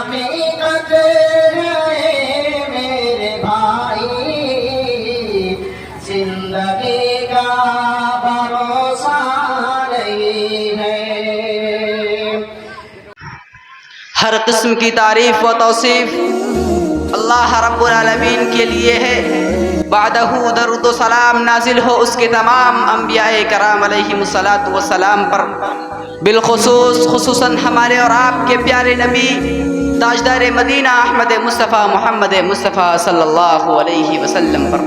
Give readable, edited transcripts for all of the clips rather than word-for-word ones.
حقیقت ہے میرے بھائی، زندگی کا بھروسہ نہیں ہے۔ ہر قسم کی تعریف و توصیف اللہ رب العالمین کے لیے ہے، بعدہ درود و سلام نازل ہو اس کے تمام انبیاء کرام علیہم الصلاۃ والسلام پر، بالخصوص خصوصاً ہمارے اور آپ کے پیارے نبی تاجدار مدینہ احمد مصطفیٰ محمد مصطفیٰ صلی اللہ علیہ وسلم پر۔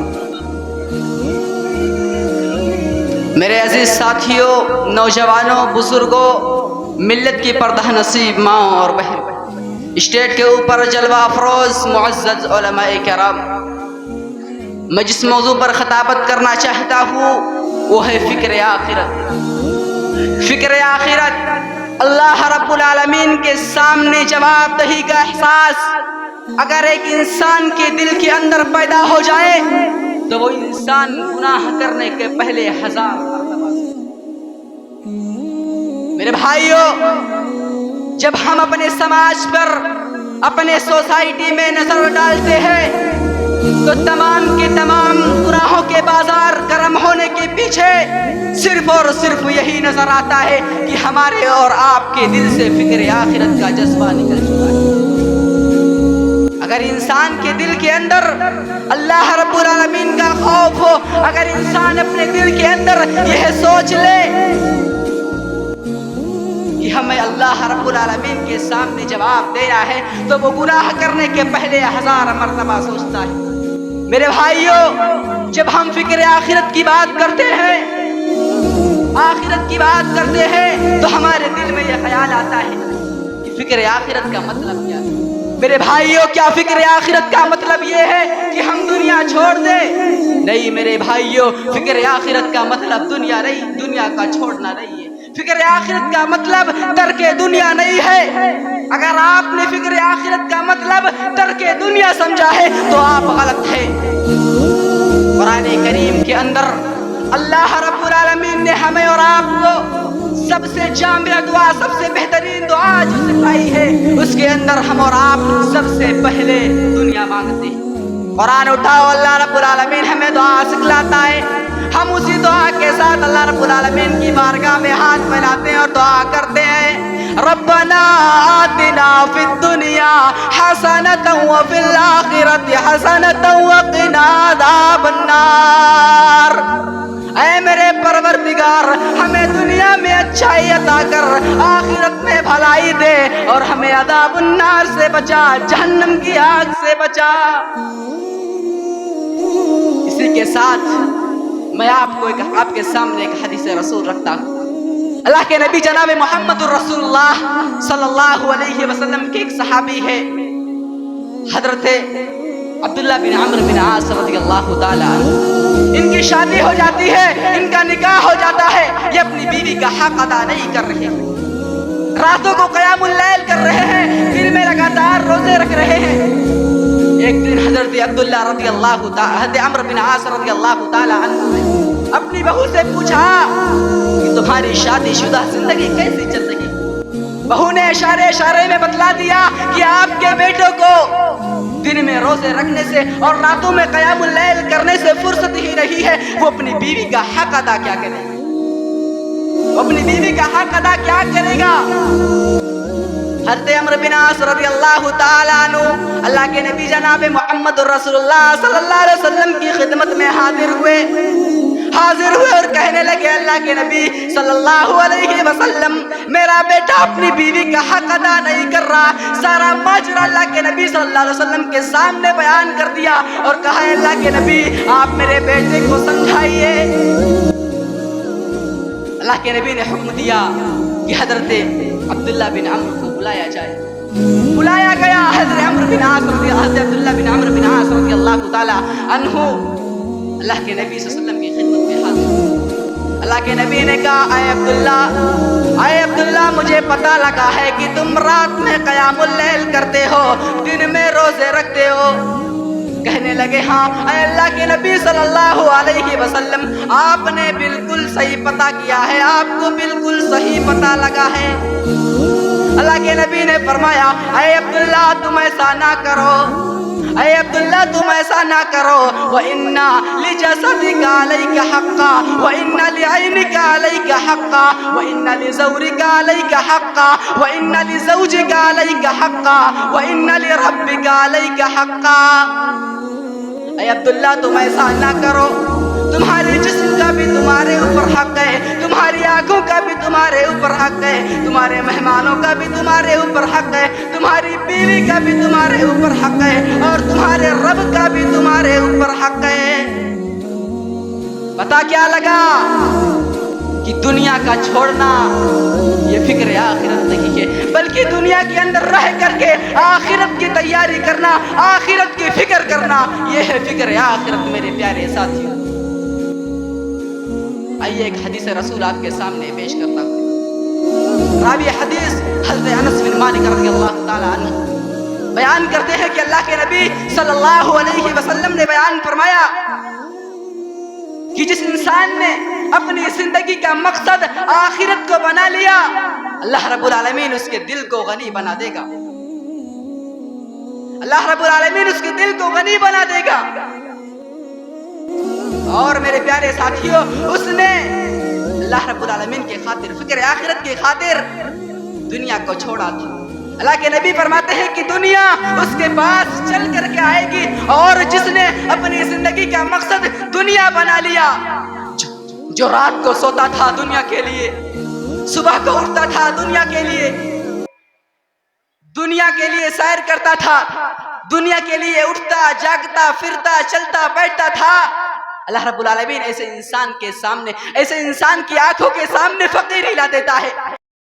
میرے عزیز ساتھیوں، نوجوانوں، بزرگوں، ملت کی پردہ نصیب ماؤں اور بہن، اسٹیٹ کے اوپر جلوہ افروز معزز علماء کرام، میں جس موضوع پر خطابت کرنا چاہتا ہوں وہ ہے فکر آخرت۔ فکر آخرت، اللہ رب العالمین کے سامنے جواب دہی کا احساس اگر ایک انسان کے دل کے اندر پیدا ہو جائے تو وہ انسان گناہ کرنے کے پہلے 1000 مرتبہ۔ میرے بھائیوں، جب ہم اپنے سماج پر، اپنے سوسائٹی میں نظر ڈالتے ہیں تو تمام کے تمام گناہوں کے بازار گرم ہونے کے پیچھے صرف اور صرف یہی نظر آتا ہے کہ ہمارے اور آپ کے دل سے فکر آخرت کا جذبہ نکل چکا ہے۔ اگر انسان کے دل کے اندر اللہ رب العالمین کا خوف ہو، اگر انسان اپنے دل کے اندر یہ سوچ لے کہ ہمیں اللہ رب العالمین کے سامنے جواب دینا ہے تو وہ گناہ کرنے کے پہلے 1000 مرتبہ سوچتا ہے۔ میرے بھائیوں، جب ہم فکر آخرت کی بات کرتے ہیں، آخرت کی بات کرتے ہیں تو ہمارے دل میں یہ خیال آتا ہے کہ فکر آخرت کا مطلب کیا ہے؟ میرے بھائیوں، کیا فکر آخرت کا مطلب یہ ہے کہ ہم دنیا چھوڑ دیں؟ نہیں میرے بھائیوں، فکر آخرت کا مطلب دنیا نہیں، دنیا کا چھوڑنا نہیں ہے۔ فکر آخرت کا مطلب ترک دنیا نہیں ہے۔ اگر آپ نے فکر آخرت کا مطلب ترک دنیا سمجھا ہے تو آپ غلط ہیں۔ قرآن کریم کے اندر اللہ رب العالمین نے ہمیں اور آپ کو سب سے جامع دعا، سب سے بہترین دعا جو سکھائی ہے، اس کے اندر ہم اور آپ سب سے پہلے دنیا مانگتے ہیں۔ قرآن اٹھاؤ، اللہ رب العالمین ہمیں دعا سکھلاتا ہے، ہم اسی دعا کے ساتھ اللہ رب العالمین کی بارگاہ میں ہاتھ پھیلاتے ہیں اور دعا کرتے ہیں، ربنا آتنا فی الدنیا حسنۃ وفی الآخرۃ حسنۃ وقنا عذاب النار۔ اے میرے پروردگار، ہمیں دنیا میں اچھائی عطا کر، آخرت میں بھلائی دے اور ہمیں عذاب النار سے بچا، جہنم کی آگ سے بچا۔ اسی کے ساتھ میں آپ کے سامنے ایک حدیث رسول رکھتا ہوں۔ اللہ کے نبی جناب محمد الرسول اللہ صلی اللہ علیہ وسلم کے ایک صحابی ہے، حضرت عبداللہ بن عمرو بن عاص رضی اللہ تعالی عنہ۔ ان کی شادی ہو جاتی ہے، ان کا نکاح ہو جاتا ہے، یہ اپنی بیوی کا حق ادا نہیں کر رہے ہیں، راتوں کو قیام اللیل کر رہے ہیں، دن میں لگاتار روزے رکھ رہے ہیں۔ ایک دن حضرت عبداللہ رضی اللہ تعالی، حضرت عمرو بن عاص رضی اللہ تعالی عنہ نے اپنی بہو سے پوچھا کہ تمہاری شادی شدہ زندگی کیسی چل رہی؟ بہو نے اشارے میں بتلا دیا کہ آپ کے بیٹوں کو دن میں روزے رکھنے سے اور راتوں میں قیام اللیل کرنے سے فرصت ہی نہیں ہے، وہ اپنی بیوی کا حق ادا کیا کرے گا؟ وہ اپنی بیوی کا حق ادا کیا کرے گا؟ حضرت عمرو بن عاص رضی اللہ تعالیٰ عنہ اللہ کے نبی جناب محمد الرسول اللہ صلی اللہ علیہ وسلم کی خدمت میں حاضر ہوئے اور کہنے لگے، اللہ کے نبی صلی اللہ علیہ وسلم، میرا بیٹا اپنی بیوی کا حق ادا نہیں کر رہا۔ سارا ماجرا اللہ کے نبی صلی اللہ علیہ وسلم کے سامنے بیان کر دیا اور کہا، اللہ کے نبی آپ میرے بیٹے کو سمجھائیے۔ اللہ کے نبی نے حکم دیا کہ حضرت عبداللہ بن عمرو کو بلایا جائے۔ بلایا گیا حضرت عبداللہ بن عمرو بن عاص رضی اللہ تعالی عنہ اللہ کے نبی صلی اللہ علیہ وسلم کی خدمت میں حاضر۔ اللہ کے نبی نے کہا، اے عبداللہ مجھے پتہ لگا ہے کہ تم رات میں قیام اللیل کرتے ہو، دن میں روزے رکھتے ہو۔ کہنے لگے، ہاں اے اللہ کے نبی صلی اللہ علیہ وسلم، آپ نے بالکل صحیح پتہ کیا ہے، آپ کو بالکل صحیح پتہ لگا ہے۔ اللہ کے نبی نے فرمایا اے عبداللہ تم ایسا نہ کرو، اے عبداللہ تم ایسا نہ کرو، وَإِنَّ لِجَسَدِكَ عَلَيْكَ حَقًّا وَإِنَّ لِعَيْنِكَ عَلَيْكَ حَقًّا وَإِنَّ لِزَوْرِكَ عَلَيْكَ حَقًّا وَإِنَّ لِزَوْجِكَ عَلَيْكَ حَقًّا وَإِنَّ لِرَبِّكَ عَلَيْكَ حَقًّا۔ اے عبداللہ تم ایسا نہ کرو، تمہارے جسم کا بھی تمہارے اوپر حق ہے، تمہاری آنکھوں کا بھی تمہارے اوپر حق ہے، تمہارے مہمانوں کا بھی تمہارے اوپر حق ہے، تمہاری بیوی کا بھی تمہارے اوپر حق ہے، اور تمہارے رب کا بھی تمہارے اوپر حق ہے۔ پتا کیا لگا کہ دنیا کا چھوڑنا یہ فکر آخرت نہیں ہے، بلکہ دنیا کے اندر رہ کر کے آخرت کی تیاری کرنا، آخرت کی فکر کرنا، یہ ہے فکر آخرت میرے پیارے ساتھیوں۔ آئیے ایک حدیث رسول آپ کے سامنے پیش کرتا ہوں۔ راوی حدیث حضرت انس بن مالک رضی اللہ تعالی عنہ بیان کرتے ہیں کہ اللہ کے نبی صلی اللہ علیہ وسلم نے بیان فرمایا کہ جس انسان نے اپنی زندگی کا مقصد آخرت کو بنا لیا، اللہ رب العالمین اس کے دل کو غنی بنا دے گا، اللہ رب العالمین اس کے دل کو غنی بنا دے گا۔ اور میرے پیارے ساتھیوں، اس نے اللہ رب العالمین کے خاطر، فکر آخرت کی خاطر دنیا کو چھوڑا تھا۔ اللہ کے نبی فرماتے ہیں کہ دنیا اس کے پاس چل کر کے آئے گی، اور جس نے اپنی زندگی کا مقصد دنیا بنا لیا، جو رات کو سوتا تھا دنیا کے لیے، صبح کو اٹھتا تھا دنیا کے لیے، دنیا کے لیے سیر کرتا تھا، دنیا کے لیے اٹھتا جاگتا پھرتا چلتا بیٹھتا تھا، اللہ رب العالمین ایسے انسان کے سامنے، ایسے انسان کی آنکھوں کے سامنے فقیری لا دیتا ہے،